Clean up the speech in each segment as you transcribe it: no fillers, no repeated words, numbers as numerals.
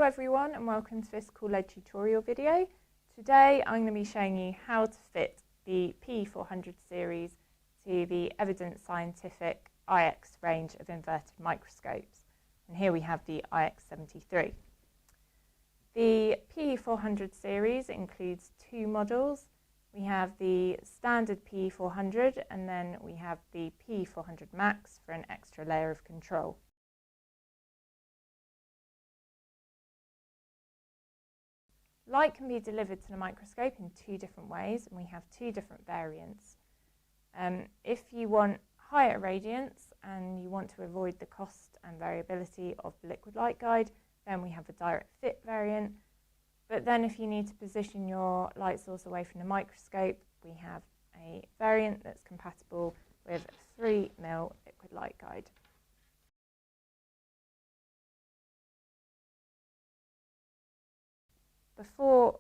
Hello everyone and welcome to this cool-led tutorial video. Today I'm going to be showing you how to fit the pE-400 series to the Evident Scientific IX range of inverted microscopes. And here we have the IX73. The pE-400 series includes two models. We have the standard pE-400 and then we have the pE-400 Max for an extra layer of control. Light can be delivered to the microscope in two different ways, and we have two different variants. If you want higher radiance and you want to avoid the cost and variability of the liquid light guide, then we have a direct fit variant. But then if you need to position your light source away from the microscope, we have a variant that's compatible with a 3mm liquid light guide. Before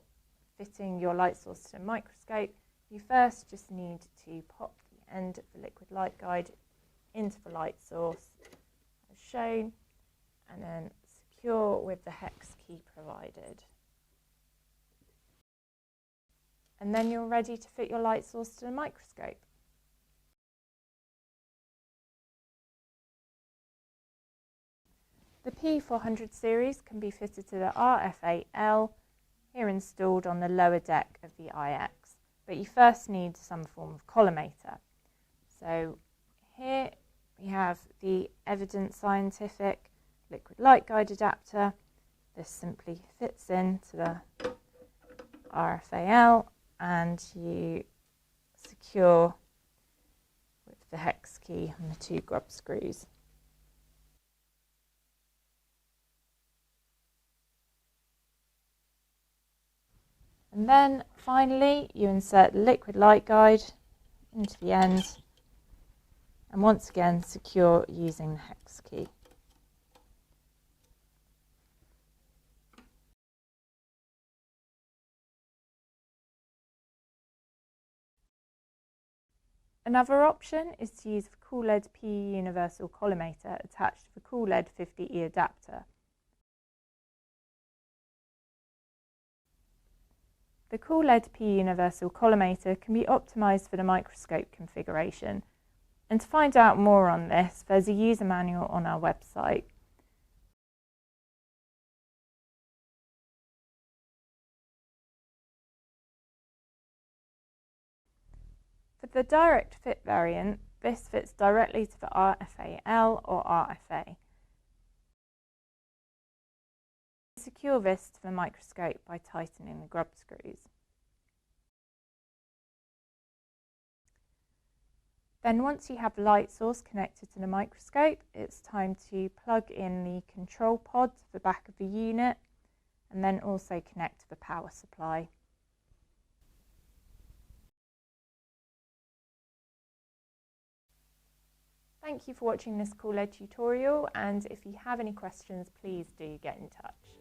fitting your light source to the microscope, you first just need to pop the end of the liquid light guide into the light source as shown, and then secure with the hex key provided. And then you're ready to fit your light source to the microscope. The pE-400 series can be fitted to the RFA-L here installed on the lower deck of the IX, but you first need some form of collimator. So here we have the Evident Scientific liquid light guide adapter. This simply fits into the RFA-L and you secure with the hex key on the two grub screws. And then finally you insert the liquid light guide into the end and once again secure using the hex key. Another option is to use the cool-led PE universal collimator attached to the cool-led 50E adapter. The cool-led PE universal collimator can be optimised for the microscope configuration, and to find out more on this there's a user manual on our website. For the direct fit variant, this fits directly to the RFA-L or RFA. Secure this to the microscope by tightening the grub screws. Then once you have the light source connected to the microscope, it's time to plug in the control pod to the back of the unit and then also connect to the power supply. Thank you for watching this cool-led tutorial, and if you have any questions, please do get in touch.